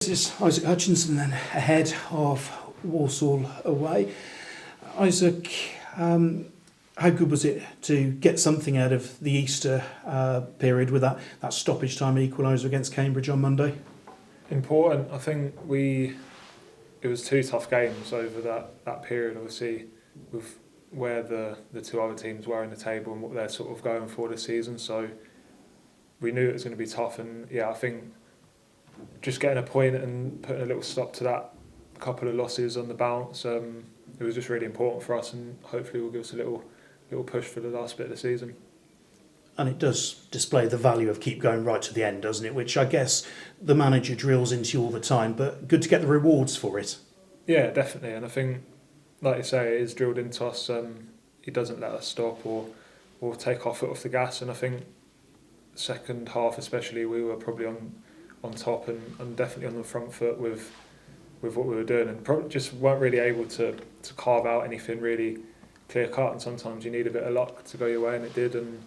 This is Isaac Hutchinson then ahead of Walsall away. Isaac, how good was it to get something out of the Easter period with that stoppage time equaliser against Cambridge on Monday? Important. I think it was two tough games over that period, obviously, with where the two other teams were in the table and what they're sort of going for this season. So we knew it was going to be tough, and I think just getting a point and putting a little stop to that couple of losses on the bounce, it was just really important for us, and hopefully will give us a little push for the last bit of the season. And it does display the value of keep going right to the end, doesn't it? Which I guess the manager drills into you all the time, but good to get the rewards for it. Yeah, definitely. And I think, like you say, it is drilled into us. He doesn't let us stop or take our foot off the gas. And I think second half especially, we were probably on top and definitely on the front foot with what we were doing, and just weren't really able to carve out anything really clear cut. And sometimes you need a bit of luck to go your way, and it did. And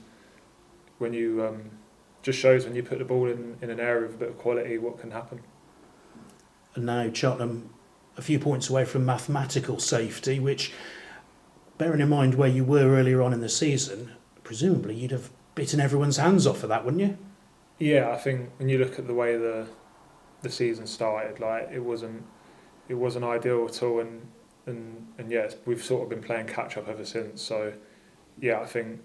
when you just shows when you put the ball in an area of a bit of quality what can happen. And now Cheltenham a few points away from mathematical safety, which, bearing in mind where you were earlier on in the season, presumably you'd have bitten everyone's hands off for that, wouldn't you? Yeah, I think when you look at the way the season started, like it wasn't ideal at all, and yes, we've sort of been playing catch up ever since. So yeah, I think,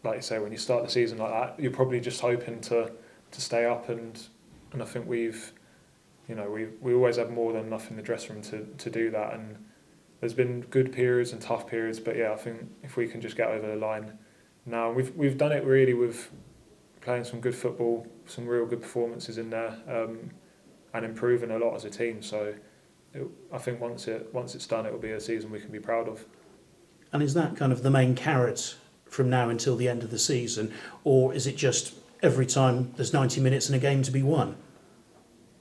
like you say, when you start the season like that, you're probably just hoping to stay up, and I think we always have more than enough in the dressing room to do that. And there's been good periods and tough periods, but yeah, I think if we can just get over the line now, we've done it really with playing some good football, some real good performances in there, and improving a lot as a team. So I think once it's done, it will be a season we can be proud of. And is that kind of the main carrot from now until the end of the season, or is it just every time there's 90 minutes in a game to be won?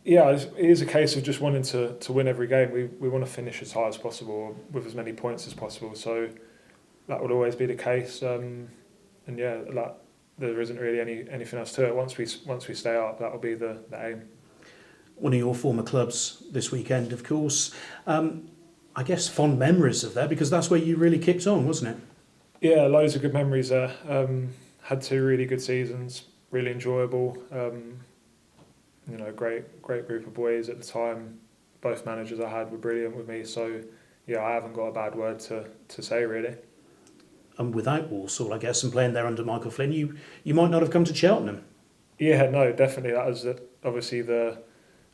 Yeah, it is a case of just wanting to win every game. We want to finish as high as possible with as many points as possible. So that would always be the case. And yeah, there isn't really anything else to it. Once we stay up, that will be the aim. One of your former clubs this weekend, of course. I guess fond memories of there, because that's where you really kicked on, wasn't it? Yeah, loads of good memories there. Had two really good seasons, really enjoyable. Great group of boys at the time. Both managers I had were brilliant with me. So yeah, I haven't got a bad word to say really. And without Walsall, I guess, and playing there under Michael Flynn, you might not have come to Cheltenham. Yeah, no, definitely. That was obviously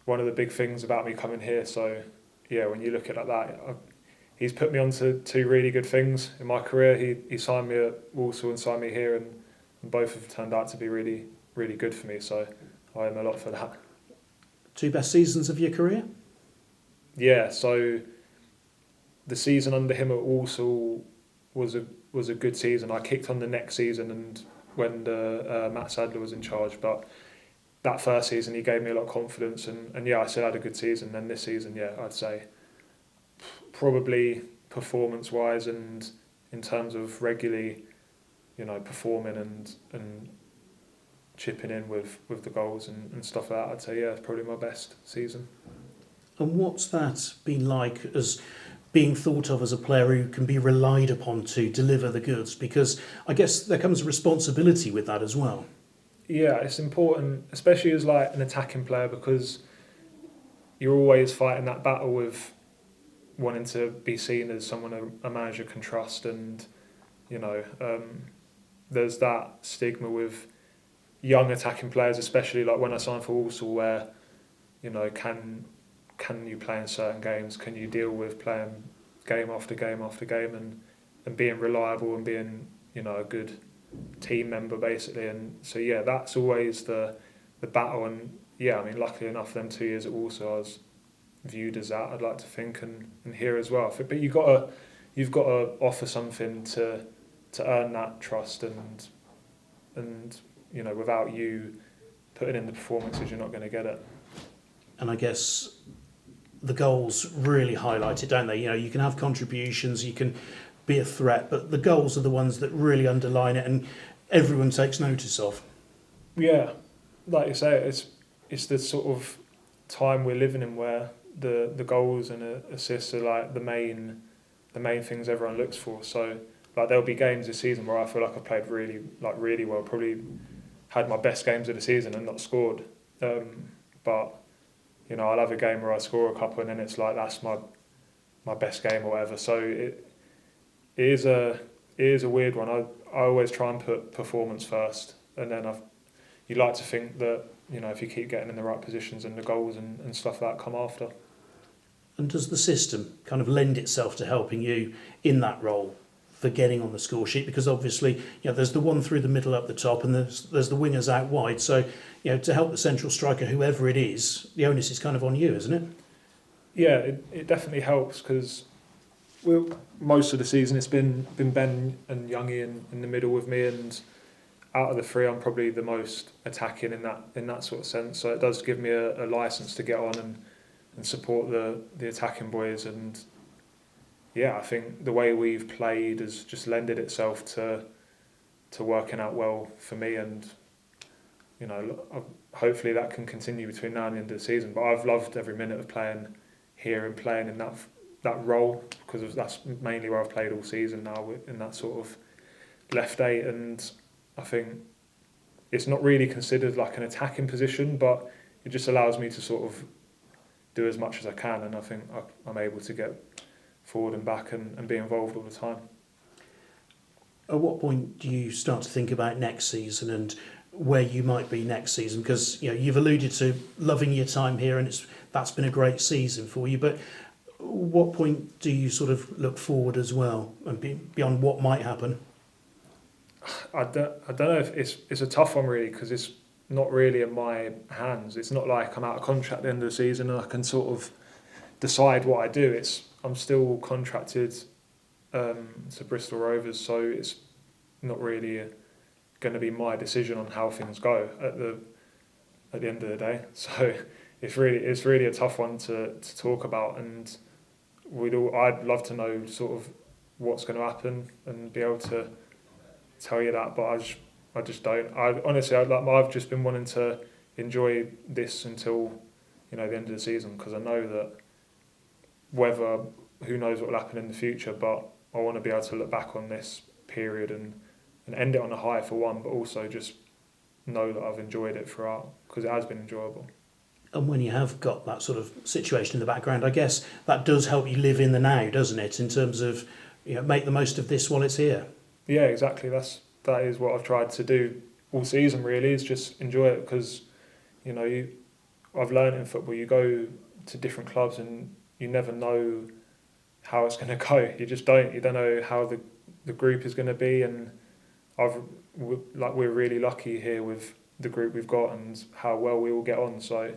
one of the big things about me coming here. So yeah, when you look at it like that, he's put me on to two really good things in my career. He signed me at Walsall and signed me here, and both have turned out to be really, really good for me. So I owe him a lot for that. Two best seasons of your career? Yeah, so the season under him at Walsall was a good season. I kicked on the next season, and when Matt Sadler was in charge, but that first season he gave me a lot of confidence, and yeah, I still had a good season. Then this season, yeah, I'd say probably performance-wise and in terms of regularly, performing and chipping in with the goals and stuff like that, I'd say, yeah, it's probably my best season. And what's that been like as being thought of as a player who can be relied upon to deliver the goods? Because I guess there comes a responsibility with that as well. Yeah, it's important, especially as like an attacking player, because you're always fighting that battle with wanting to be seen as someone a manager can trust, and there's that stigma with young attacking players, especially like when I signed for Walsall, where can you play in certain games? Can you deal with playing game after game after game and being reliable and being a good team member basically? And so yeah, that's always the battle. And yeah, I mean, luckily enough, them 2 years at Walsall, I was viewed as that, I'd like to think, and here as well. But you've got to offer something to earn that trust, and without you putting in the performances, you're not going to get it. And I guess the goals really highlight it, don't they? You can have contributions, you can be a threat, but the goals are the ones that really underline it and everyone takes notice of. Yeah, like you say, it's the sort of time we're living in where the goals and assists are like the main things everyone looks for. So like there'll be games this season where I feel like I played really well, probably had my best games of the season and not scored. But you know, I'll have a game where I score a couple and then it's like that's my best game or whatever. So it is a weird one. I always try and put performance first, and then you like to think that, you know, if you keep getting in the right positions and the goals and stuff like that come after. And does the system kind of lend itself to helping you in that role for getting on the score sheet? Because obviously, you know, there's the one through the middle up the top, and there's the wingers out wide. So, you know, to help the central striker, whoever it is, the onus is kind of on you, isn't it? Yeah, it definitely helps because most of the season it's been Ben and Youngie in the middle with me, and out of the three, I'm probably the most attacking in that sort of sense. So it does give me a license to get on and support the attacking boys. And yeah, I think the way we've played has just lended itself to working out well for me. And you know, hopefully that can continue between now and the end of the season. But I've loved every minute of playing here and playing in that role, because that's mainly where I've played all season now, in that sort of left eight. And I think it's not really considered like an attacking position, but it just allows me to sort of do as much as I can, and I think I'm able to get forward and back and be involved all the time. At what point do you start to think about next season and where you might be next season? Because, you know, you've alluded to loving your time here, and that's been a great season for you, but what point do you sort of look forward as well and beyond what might happen? I don't know if it's a tough one really, because it's not really in my hands. It's not like I'm out of contract at the end of the season and I can sort of decide what I do. I'm still contracted to Bristol Rovers, so it's not really going to be my decision on how things go at the end of the day. So it's really a tough one to talk about, and I'd love to know sort of what's going to happen and be able to tell you that, but I just don't. I've just been wanting to enjoy this until, you know, the end of the season, because I know that who knows what will happen in the future, but I want to be able to look back on this period and end it on a high for one, but also just know that I've enjoyed it throughout, because it has been enjoyable. And when you have got that sort of situation in the background, I guess that does help you live in the now, doesn't it? In terms of, you know, make the most of this while it's here. Yeah, exactly. That is what I've tried to do all season. Really, is just enjoy it, because, you know, I've learned in football, you go to different clubs and you never know how it's going to go. You just don't. You don't know how the group is going to be, and we're really lucky here with the group we've got and how well we all get on. So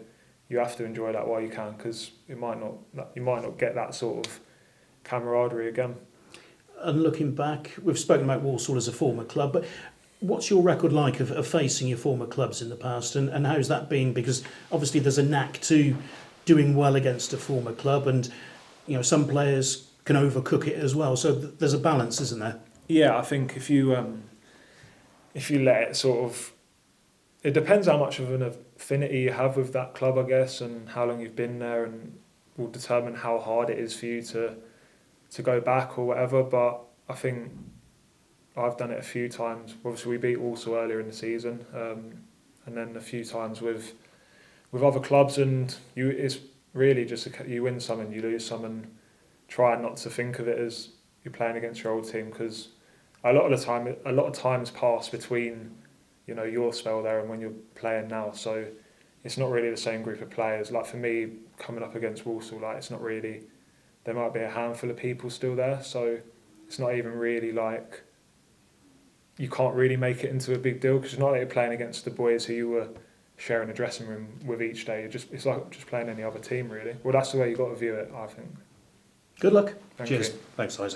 you have to enjoy that while you can, because you might not get that sort of camaraderie again. And looking back, we've spoken about Walsall as a former club, but what's your record like of facing your former clubs in the past, and how's that been? Because obviously there's a knack to doing well against a former club, and, you know, some players can overcook it as well. So there's a balance, isn't there? Yeah, I think if you let it sort of, it depends how much of an affinity you have with that club, I guess, and how long you've been there, and will determine how hard it is for you to go back or whatever. But I think I've done it a few times. Obviously, we beat Walsall earlier in the season, and then a few times with other clubs, and it's really just you win some and you lose some, and try not to think of it as you're playing against your old team, because a lot of times pass between, you know, your spell there and when you're playing now. So it's not really the same group of players. Like for me, coming up against Walsall, like it's not really. There might be a handful of people still there, so it's not even really like, you can't really make it into a big deal, because it's not like you're playing against the boys who you were sharing a dressing room with each day. It's like just playing any other team, really. Well, that's the way you've got to view it, I think. Good luck. Thank Cheers. you. Thanks, Isaac.